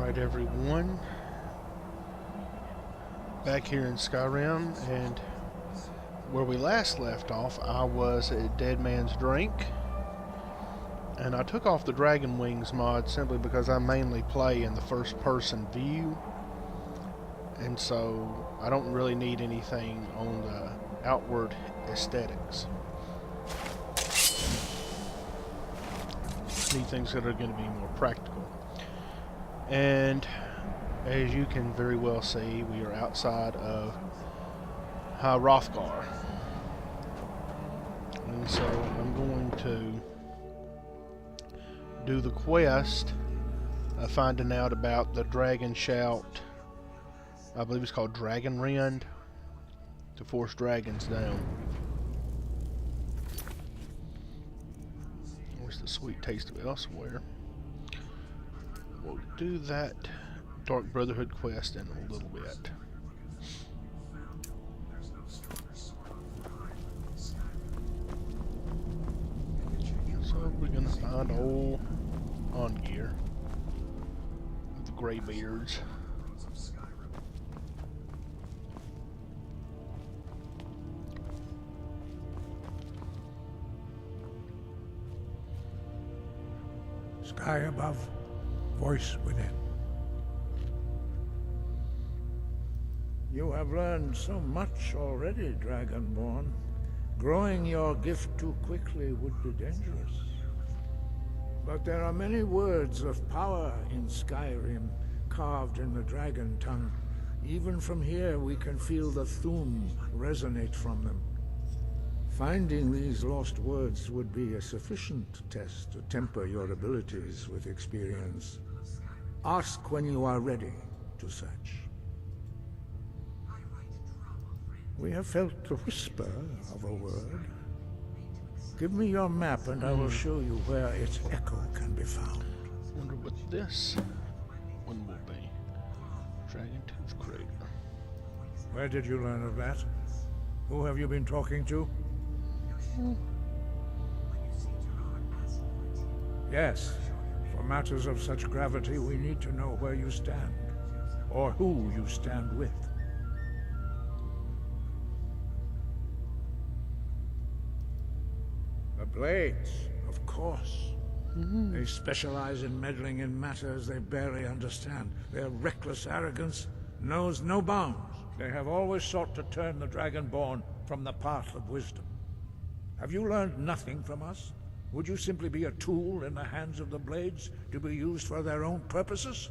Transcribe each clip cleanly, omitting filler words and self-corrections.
Alright everyone, back here in Skyrim, and where we last left off, I was at Dead Man's Drink, and I took off the Dragon Wings mod simply because I mainly play in the first person view, and so I don't really need anything on the outward aesthetics. Need things that are going to be more practical. And as you can very well see, we are outside of High Hrothgar. And so I'm going to do the quest of finding out about the Dragon Shout. I believe it's called Dragon Rend, to force dragons down. There's the sweet taste of elsewhere. We'll do that Dark Brotherhood quest in a little bit. So we're gonna find old Ongear with the gray beards. Sky above, voice within. You have learned so much already, Dragonborn. Growing your gift too quickly would be dangerous. But there are many words of power in Skyrim, carved in the dragon tongue. Even from here we can feel the Thuum resonate from them. Finding these lost words would be a sufficient test to temper your abilities with experience. Ask when you are ready to search. We have felt the whisper of a word. Give me your map and I will show you where its echo can be found. Wonder what this one will be. Dragon Tooth Crate. Where did you learn of that? Who have you been talking to? Yes. For matters of such gravity, we need to know where you stand. Or who you stand with. The Blades, of course. They specialize in meddling in matters they barely understand. Their reckless arrogance knows no bounds. They have always sought to turn the Dragonborn from the path of wisdom. Have you learned nothing from us? Would you simply be a tool in the hands of the Blades to be used for their own purposes?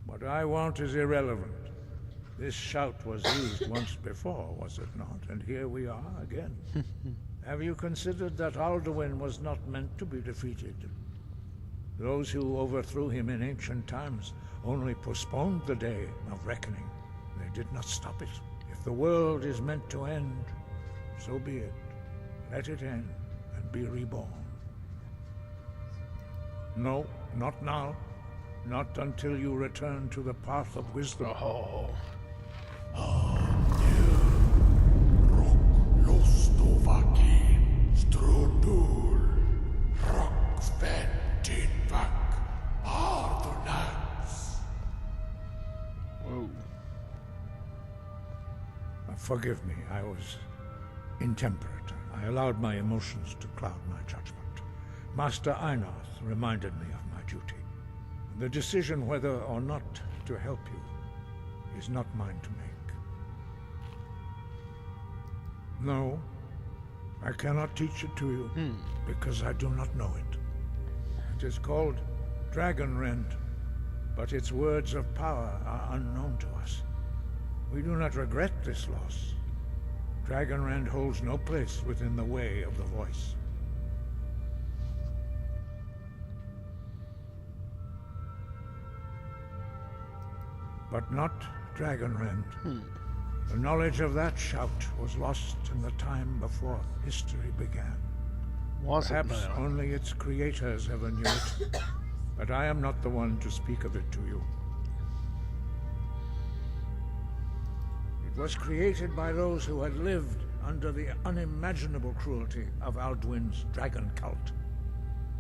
What I want is irrelevant. This shout was used once before, was it not? And here we are again. Have you considered that Alduin was not meant to be defeated? Those who overthrew him in ancient times only postponed the day of reckoning. They did not stop it. If the world is meant to end, so be it. Let it end and be reborn. No, not now. Not until you return to the path of wisdom. Oh. Whoa. Forgive me, I was intemperate. I allowed my emotions to cloud my judgment. Master Einarth reminded me of my duty. The decision whether or not to help you is not mine to make. No, I cannot teach it to you, because I do not know it. It is called Dragon Rend, but its words of power are unknown to us. We do not regret this loss. Dragon Rend holds no place within the way of the voice. But not Dragon Rend. The knowledge of that shout was lost in the time before history began. Perhaps only its creators ever knew it, but I am not the one to speak of it to you. It was created by those who had lived under the unimaginable cruelty of Alduin's dragon cult.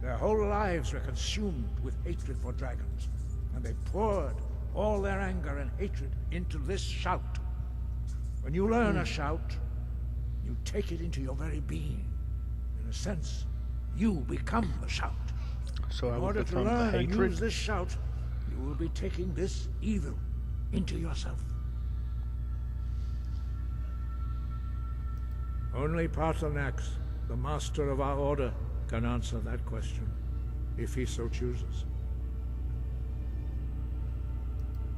Their whole lives were consumed with hatred for dragons, and they poured all their anger and hatred into this shout. When you learn a shout, you take it into your very being. In a sense, you become the shout. So I In will order to become the learn and hatred. use this shout, you will be taking this evil into yourself. Only Paarthunax, the master of our order, can answer that question, if he so chooses.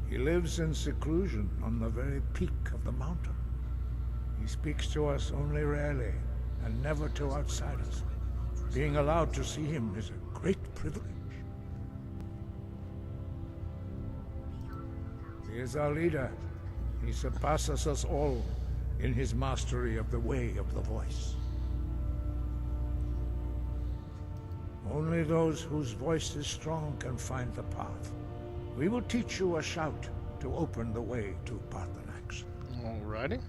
He lives in seclusion on the very peak of the mountain. He speaks to us only rarely, and never to outsiders. Being allowed to see him is a great privilege. He is our leader. He surpasses us all in his mastery of the way of the voice. Only those whose voice is strong can find the path. We will teach you a shout to open the way to Paarthunax. Alrighty.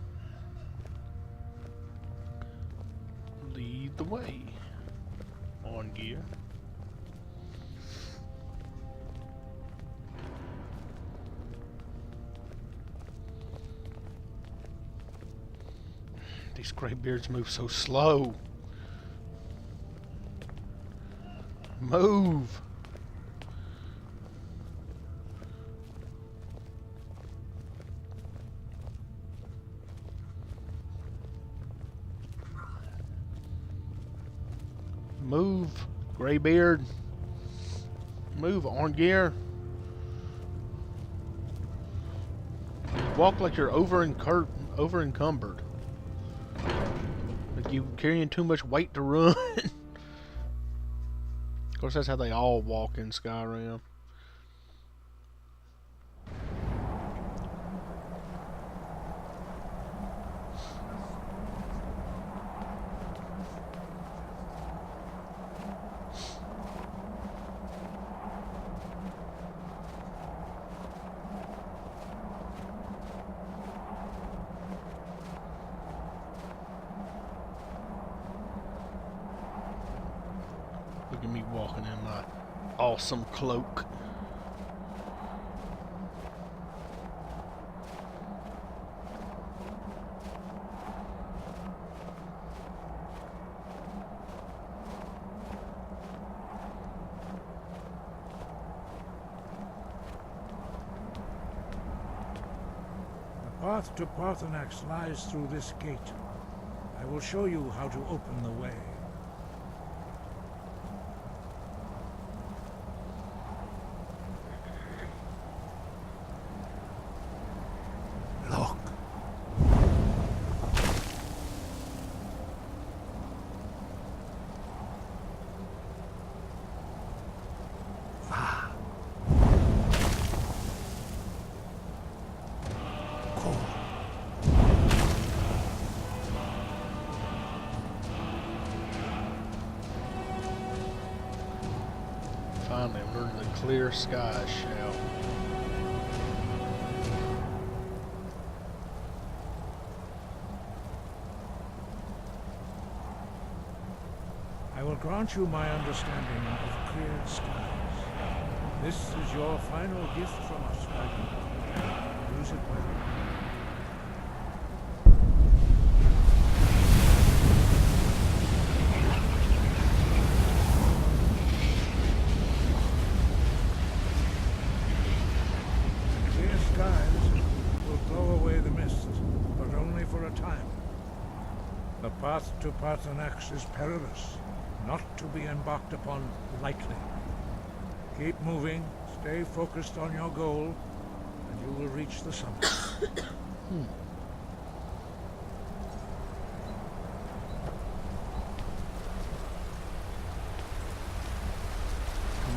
Lead the way. On gear. These graybeards move so slow. Move! Move, graybeard. Move, on gear. Walk like you're over-encumbered. Like you're carrying too much weight to run. Of course, that's how they all walk in Skyrim. Look at me walking in my awesome cloak. The path to Paarthunax lies through this gate. I will show you how to open the way. Look. Finally, we're in the clear sky shell. I will grant you my understanding of clear skies. This is your final gift from us, Dragon. Use it well. Clear skies will blow away the mist, but only for a time. The path to Paarthunax is perilous, not to be embarked upon lightly. Keep moving, stay focused on your goal, and you will reach the summit. Come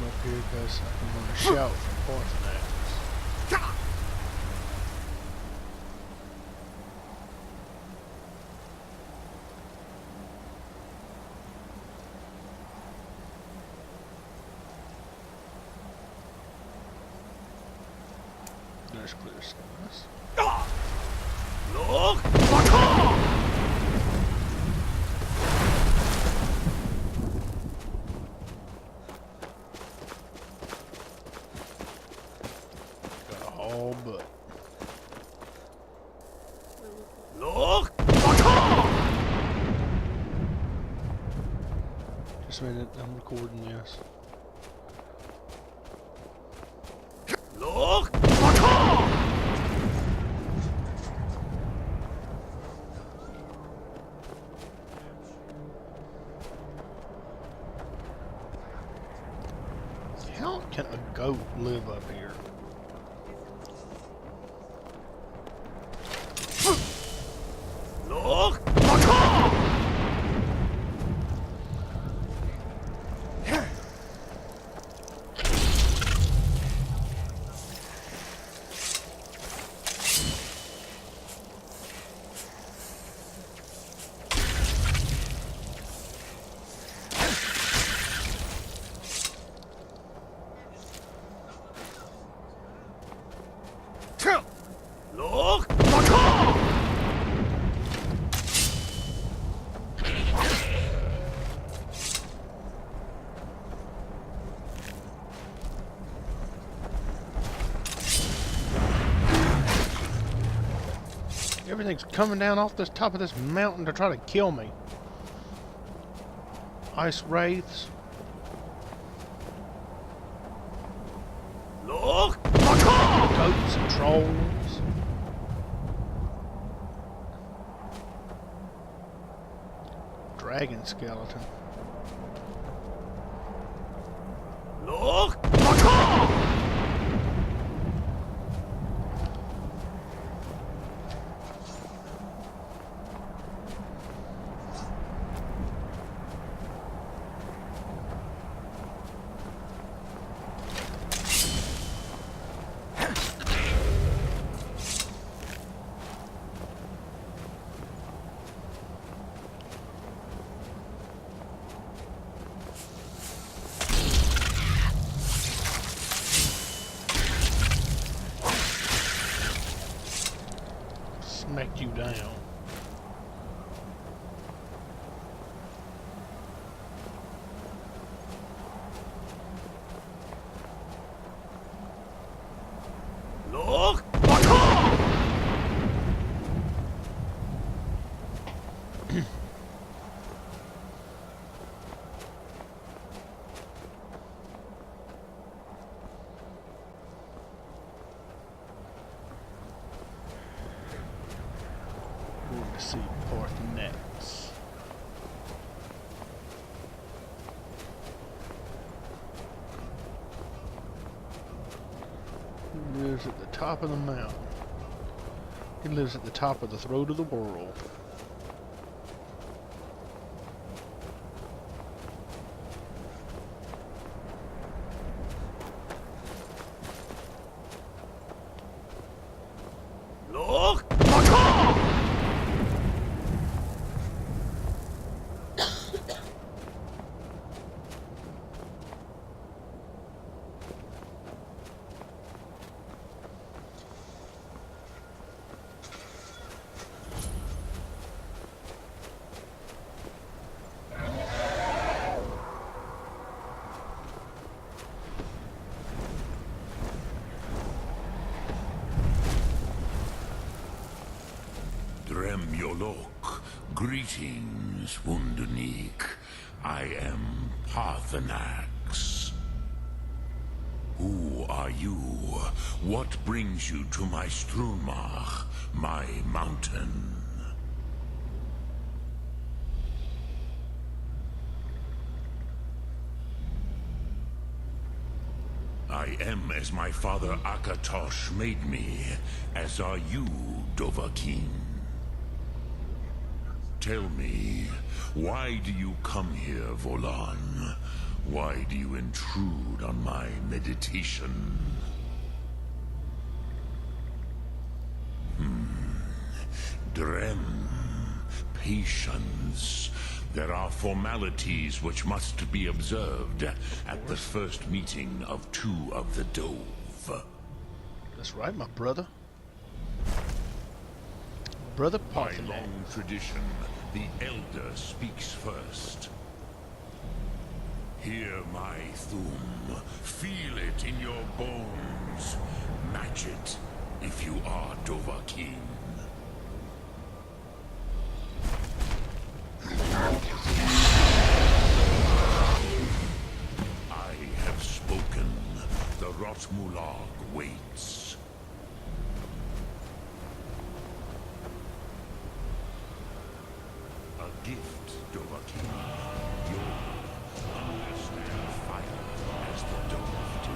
up here because I'm going to shout from Paarthunax. There's clear skies. Look! just a minute. I'm recording this. Look! How can a goat live up here? Look! Look! Everything's coming down off this top of this mountain to try to kill me. Ice wraiths. Look! Goats and trolls. Dragon skeleton. Look! Smack you down. Look! Going to see Paarthunax. He lives at the top of the mountain. He lives at the top of the throat of the world. Look! Dremyolok, greetings, Wunderneek. I am Paarthunax. Who are you? What brings you to my Strunmach, my mountain? I am as my father Akatosh made me, as are you, Dovahkiin. Tell me, why do you come here, Volan? Why do you intrude on my meditation? Drem, patience. There are formalities which must be observed at the first meeting of two of the Dove. That's right, my brother. Brother By Paarthunax. long tradition, the Elder speaks first. Hear my Thum. Feel it in your bones. Match it if you are Dovahkiin. Mulag waits. A gift, Dovahkiin. You'll understand fire as the Dove do.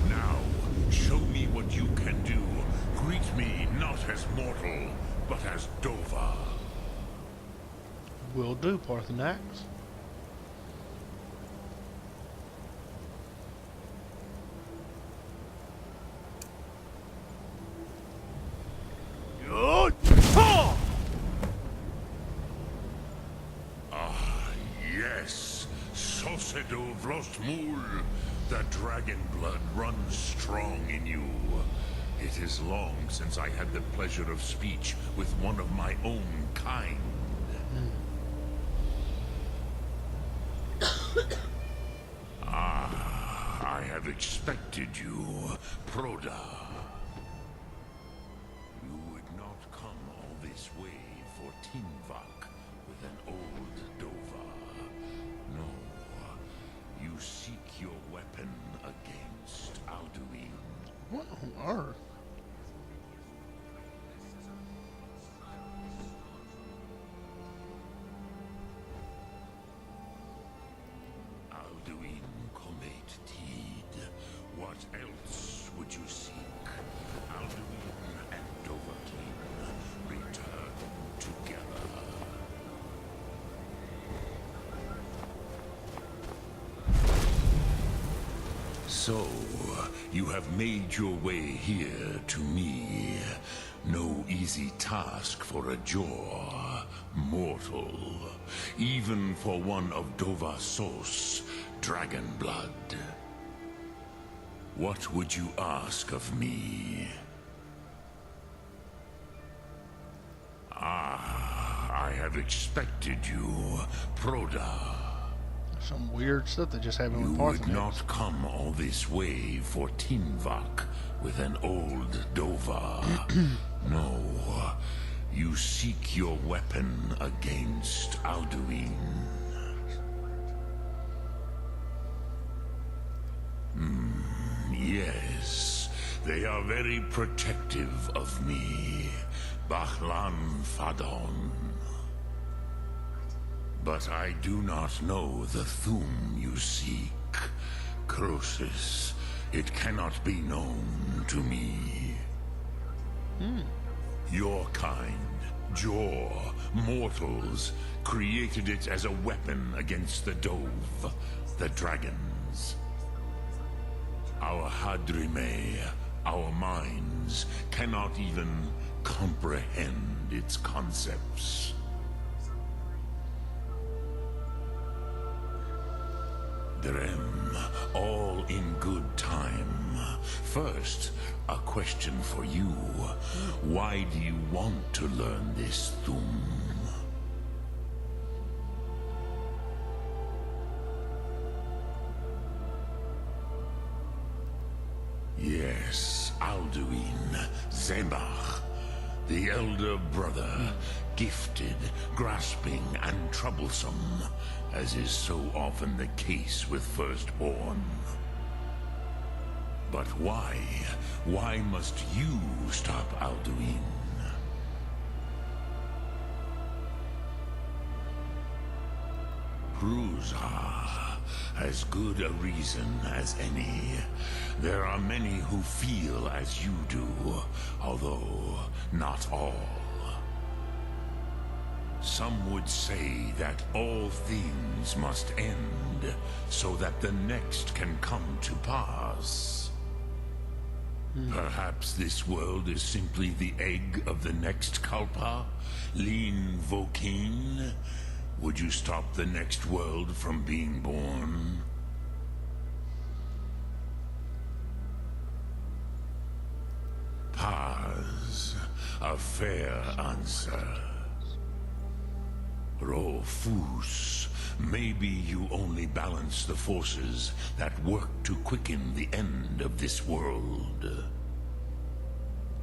Now, show me what you can do. Greet me not as mortal, but as Dova. Will do, Paarthunax. Yod! Ha! Yes, Sosedo Vrostmul. The dragon blood runs strong in you. It is long since I had the pleasure of speech with one of my own kind. I have expected you, Proda. You would not come all this way for Tinvak with an old Dova. No, you seek your weapon against Alduin. What on earth? Alduin Comet Teed. What else would you seek? Alduin and Dovahkiin return together. So, you have made your way here to me. No easy task for a Jor, mortal. Even for one of Dova Sos, dragon blood. What would you ask of me? I have expected you, Proda. Some weird stuff that just happened You with would Paarthunax. not come all this way for Tinvak with an old Dova. No, you seek your weapon against Alduin. Yes, they are very protective of me, Bahlan Fadon. But I do not know the Thum you seek. Croesus, it cannot be known to me. Your kind, Jor, mortals, created it as a weapon against the Dove, the dragons. Our Hadrime, our minds, cannot even comprehend its concepts. Drem, all in good time. First, a question for you. Why do you want to learn this Thum? Yes, Alduin, Zemach, the elder brother, gifted, grasping, and troublesome, as is so often the case with firstborn. But why? Why must you stop Alduin? Prusa, as good a reason as any. There are many who feel as you do, although not all. Some would say that all things must end, so that the next can come to pass. Perhaps this world is simply the egg of the next Kalpa, Lean Vokin. Would you stop the next world from being born? Paz, a fair answer. Rofus, Maybe you only balance the forces that work to quicken the end of this world.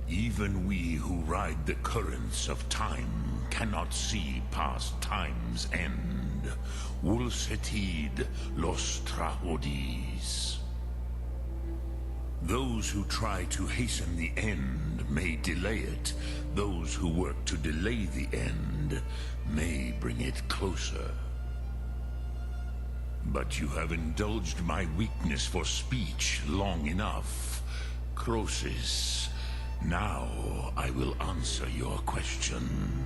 Even we who ride the currents of time cannot see past time's end. Wulsetid los trahodis. Those who try to hasten the end may delay it. Those who work to delay the end may bring it closer. But you have indulged my weakness for speech long enough, Croesus. Now I will answer your question.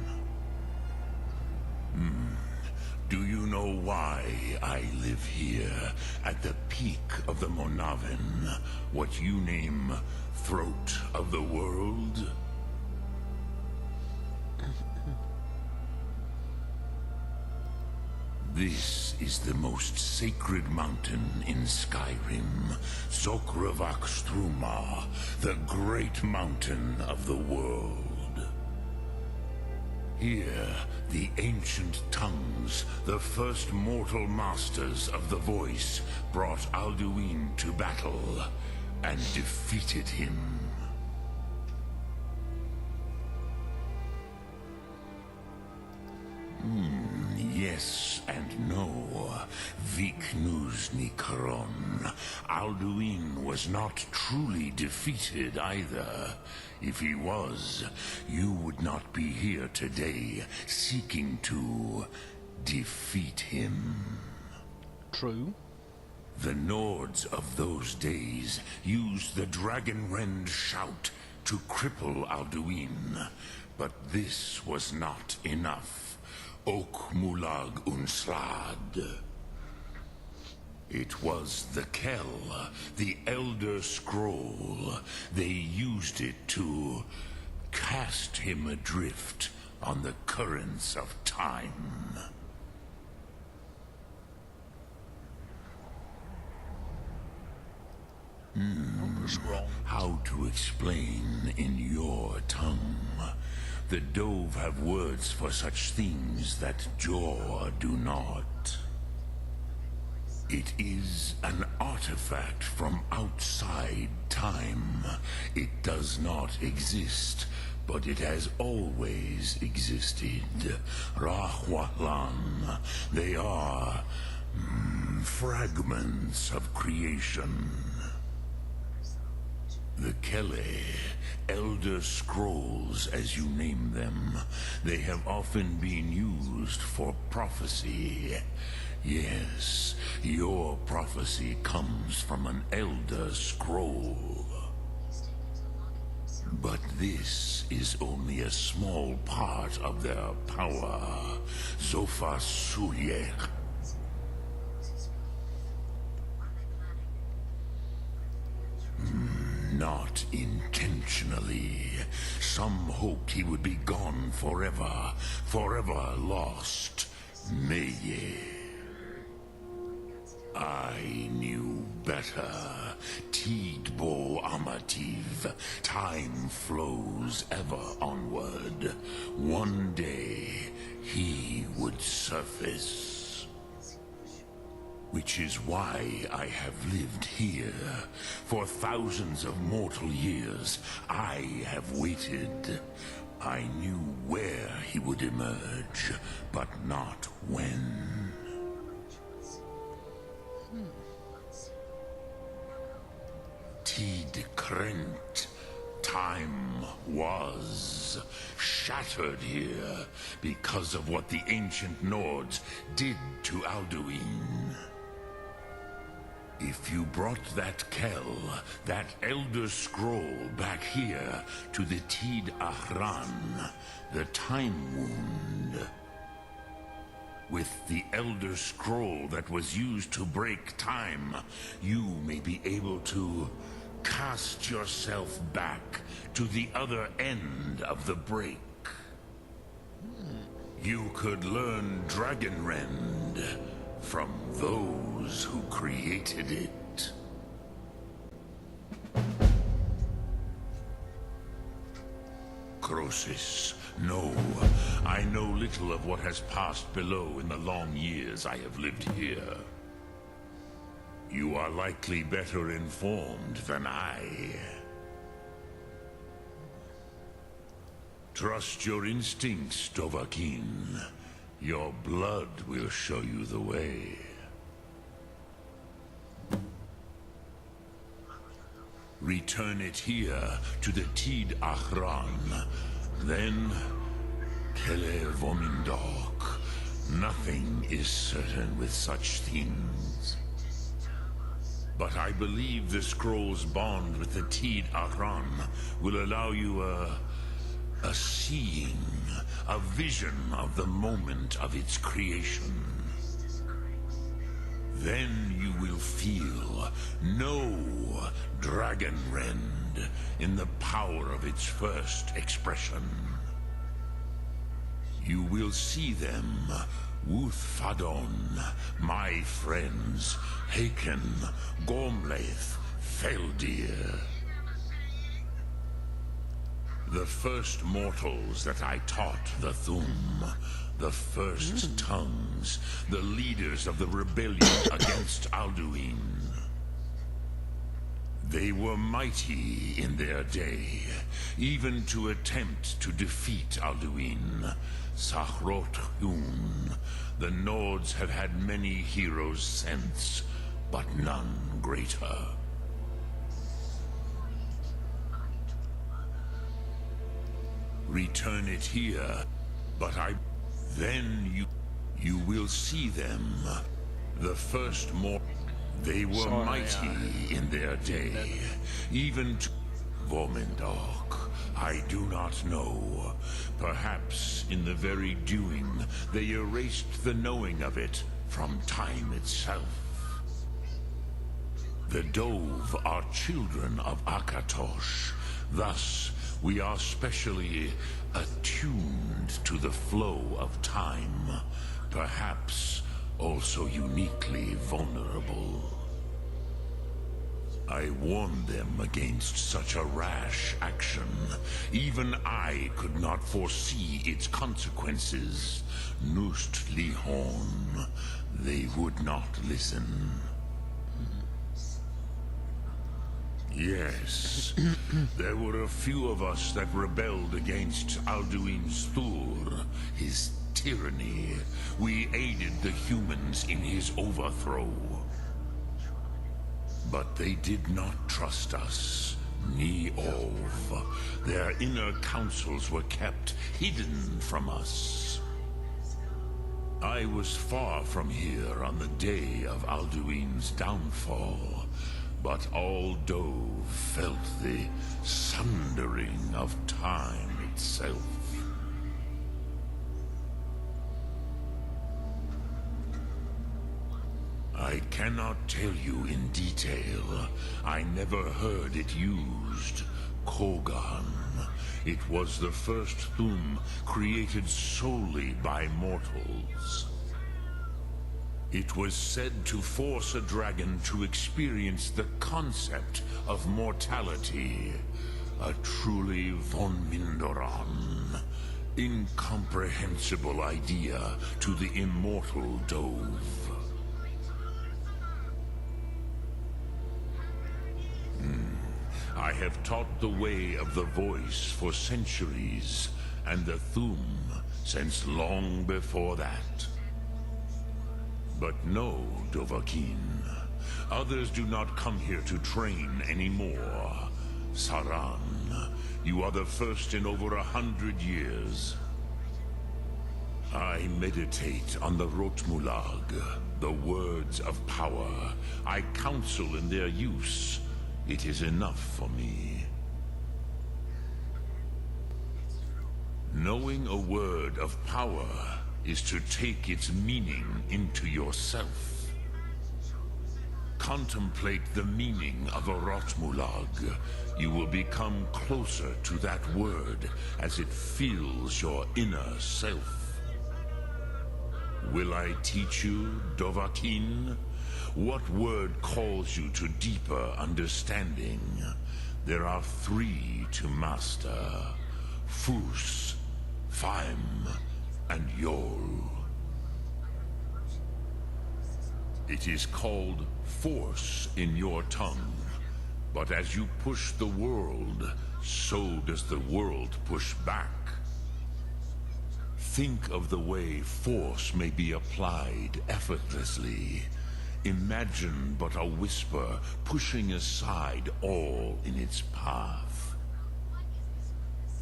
Do you know why I live here, at the peak of the Monavin, what you name Throat of the World? This is the most sacred mountain in Skyrim, Zokravakstruma, the great mountain of the world. Here, the ancient tongues, the first mortal masters of the voice, brought Alduin to battle and defeated him. Yes and no. Viknusnikaron. Alduin was not truly defeated either. If he was, you would not be here today seeking to defeat him. True. The Nords of those days used the Dragonrend shout to cripple Alduin, but this was not enough. Ok Mulag Unslad. It was the Kell, the Elder Scroll. They used it to cast him adrift on the currents of time. How to explain in your tongue? The Dove have words for such things that Jor do not. It is an artifact from outside time. It does not exist, but it has always existed. Rahwalan. They are fragments of creation. The Kele, Elder Scrolls as you name them, they have often been used for prophecy. Yes, your prophecy comes from an Elder Scroll. But this is only a small part of their power. Zofa Suyek. Not intentionally. Some hoped he would be gone forever, forever lost. Meye. I knew better. Tidbo Amativ. Time flows ever onward. One day, he would surface. Which is why I have lived here. For thousands of mortal years, I have waited. I knew where he would emerge, but not when. Tid Krent. Time was shattered here because of what the ancient Nords did to Alduin. If you brought that Kell, that Elder Scroll back here to the Tid Ahran, the Time Wound, with the Elder Scroll that was used to break time, you may be able to cast yourself back to the other end of the break. You could learn Dragonrend from those who created it. Croesus, No, I know little of what has passed below in the long years I have lived here. You are likely better informed than I. Trust your instincts, Dovahkiin. Your blood will show you the way. Return it here to the Tid Achran. Then, Kele Vomindok. Nothing is certain with such things. But I believe the scroll's bond with the Tid Achran will allow you a seeing, a vision of the moment of its creation. Then you will feel, know Dragonrend in the power of its first expression. You will see them, Wuulfhelm, my friends, Haken, Gormlaith, Feldir. The first mortals that I taught the Thum, the first tongues, the leaders of the rebellion against Alduin. They were mighty in their day, even to attempt to defeat Alduin. Hrothgar. The Nords have had many heroes since, but none greater. Return it here, but then you will see them. The first they were mighty in their day, even to Vomindok. I do not know. Perhaps in the very doing, they erased the knowing of it from time itself. The Dove are children of Akatosh. Thus, we are specially attuned to the flow of time, perhaps also uniquely vulnerable. I warned them against such a rash action. Even I could not foresee its consequences. Nust Lihorn, they would not listen. Yes, there were a few of us that rebelled against Alduin's Thur, his tyranny. We aided the humans in his overthrow. But they did not trust us, ni Ov. Their inner counsels were kept hidden from us. I was far from here on the day of Alduin's downfall, but all Dove felt the sundering of time itself. I cannot tell you in detail. I never heard it used. Kogan. It was the first Thum created solely by mortals. It was said to force a dragon to experience the concept of mortality. A truly von Mindoran, incomprehensible idea to the immortal Dove. I have taught the way of the voice for centuries, and the Thum since long before that. But no, Dovahkiin. Others do not come here to train anymore. Saran, you are the first in over 100 years. I meditate on the Rotmulag, the words of power. I counsel in their use. It is enough for me. Knowing a word of power is to take its meaning into yourself. Contemplate the meaning of a Rotmulag. You will become closer to that word as it fills your inner self. Will I teach you, Dovahkiin? What word calls you to deeper understanding? There are 3 to master. Fus, Faim, and Yol. It is called force in your tongue, but as you push the world, so does the world push back. Think of the way force may be applied effortlessly. Imagine but a whisper pushing aside all in its path.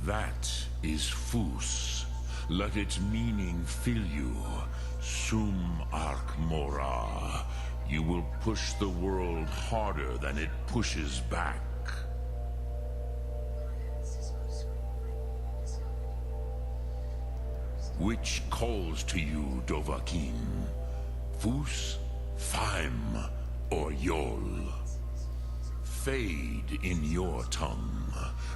That is Fus. Let its meaning fill you. Sum Ark Mora. You will push the world harder than it pushes back. Which calls to you, Dovahkiin? Fus, Faim, or Yol? Fade in your tongue.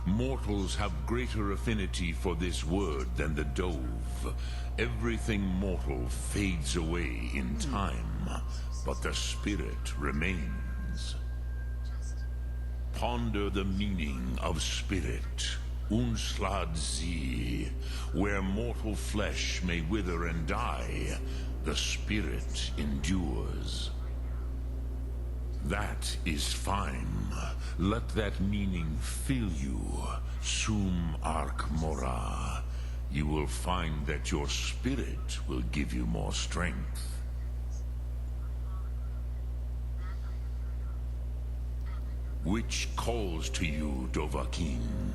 Mortals have greater affinity for this word than the Dove. Everything mortal fades away in time, but the spirit remains. Ponder the meaning of spirit. Unslad Zi. Where mortal flesh may wither and die, the spirit endures. That is Faim. Let that meaning fill you. Sum Ark Mora. You will find that your spirit will give you more strength. Which calls to you, Dovahkiin?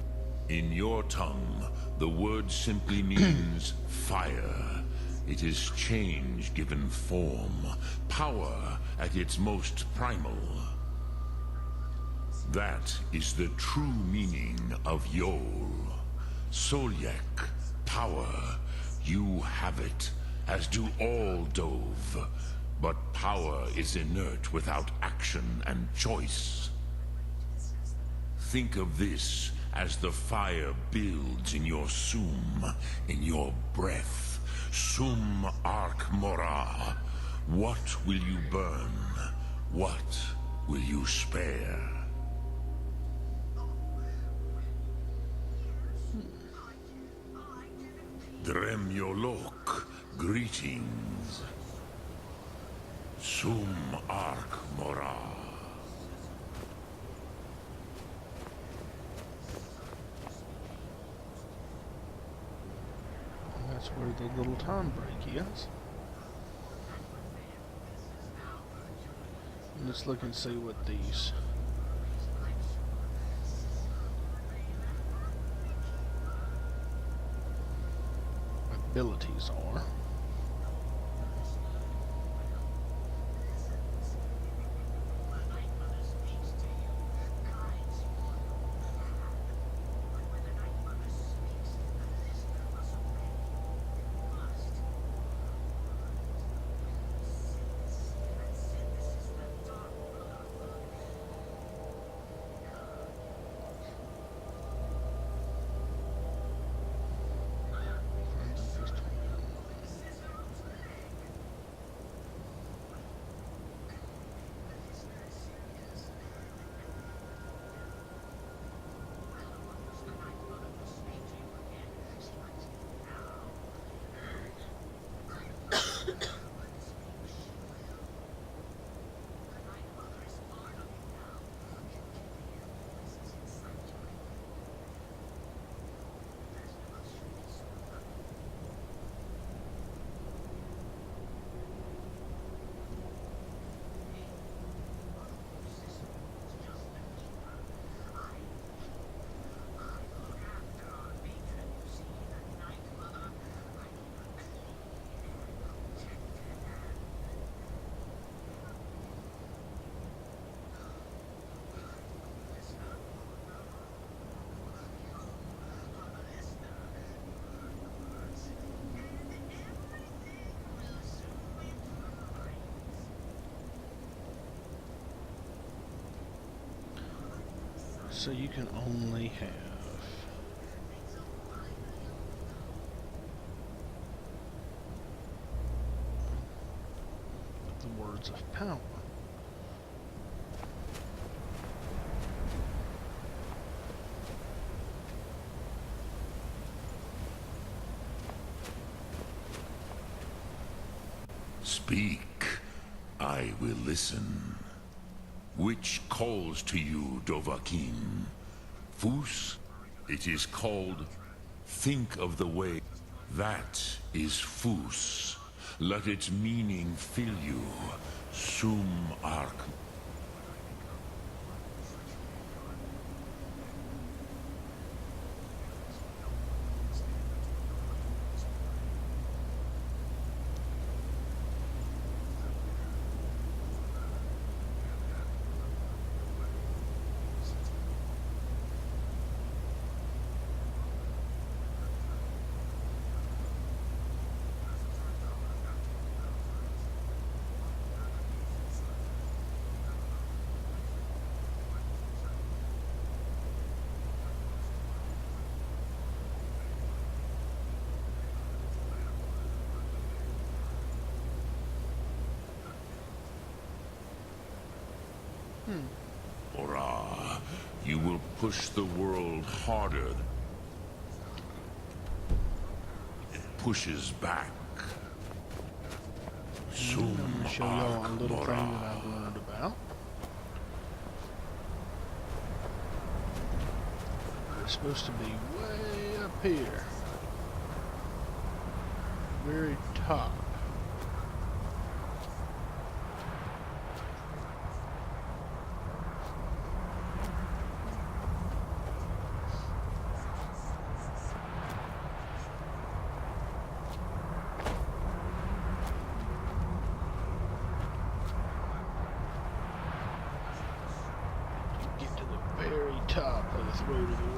In your tongue, the word simply means fire. It is change given form, power at its most primal. That is the true meaning of Yol. Solyek, power. You have it, as do all Dove. But power is inert without action and choice. Think of this as the fire builds in your sum, in your breath. Sum Ark Mora. What will you burn? What will you spare? Dremyolok, greetings. Sum Ark Mora. That's where the little time break is. Let's look and see what these abilities are. So you can only have the words of power. Speak. I will listen. Which calls to you, Dovahkiin? Fus? It is called Think of the Way. That is Fus. Let its meaning fill you. Sum Ark. Ora, you will push the world harder. It pushes back. I'm going to show y'all a little thing that I've learned about. It's supposed to be way up here. Very top. Very top of the throat of the world.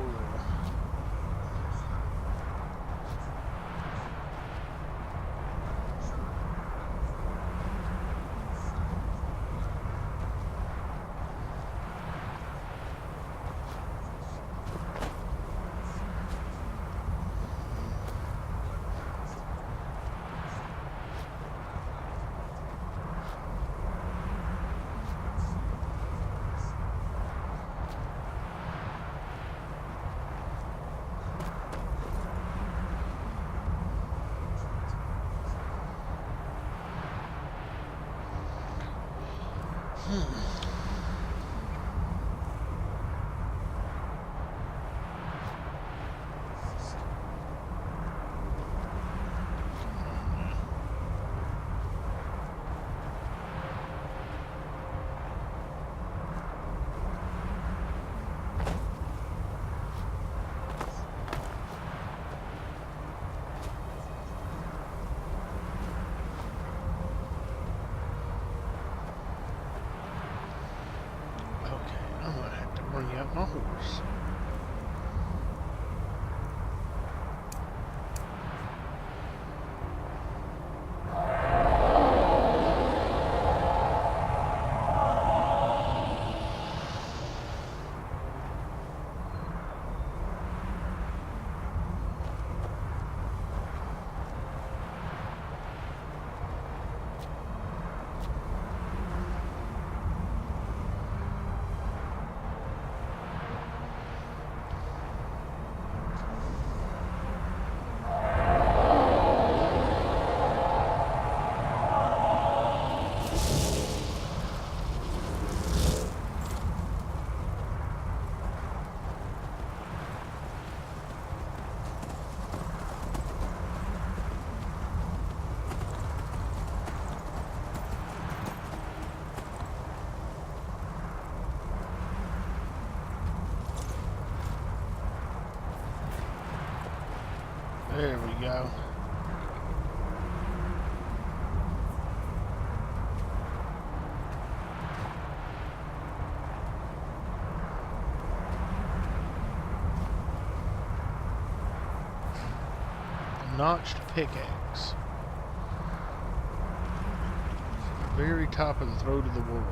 Bring out my horse. There we go. A notched pickaxe. Very top of the throat of the world.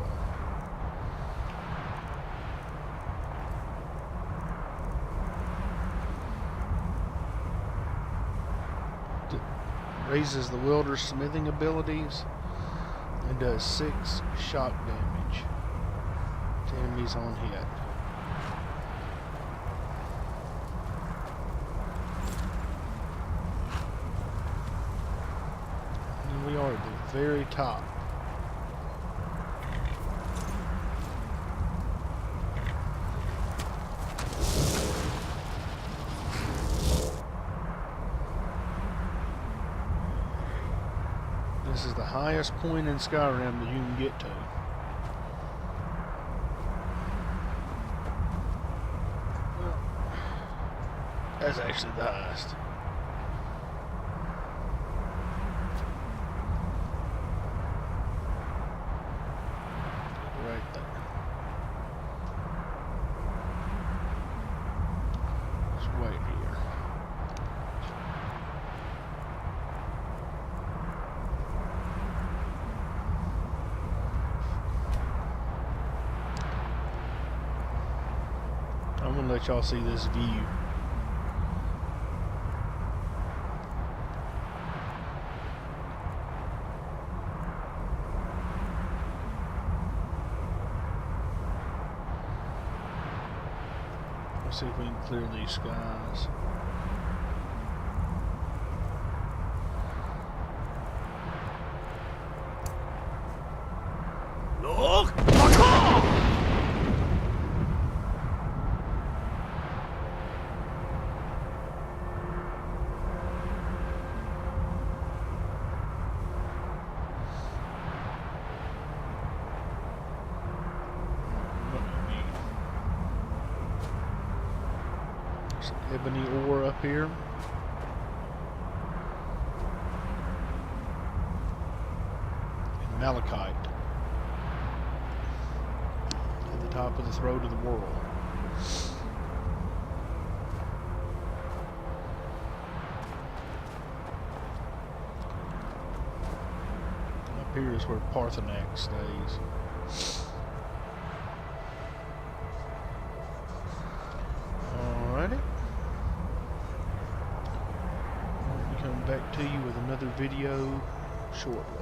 Raises the wielder's smithing abilities and does 6 shock damage to enemies on hit. And we are at the very top. This is the highest point in Skyrim that you can get to. That's actually the highest. Right there. Let's wait here. I'm gonna let y'all see this view. Let's see if we can clear these skies. Look! There's ebony ore up here. And malachite. At the top of the throat of the world. And up here is where Paarthunax stays. Alrighty. I'll be coming back to you with another video shortly.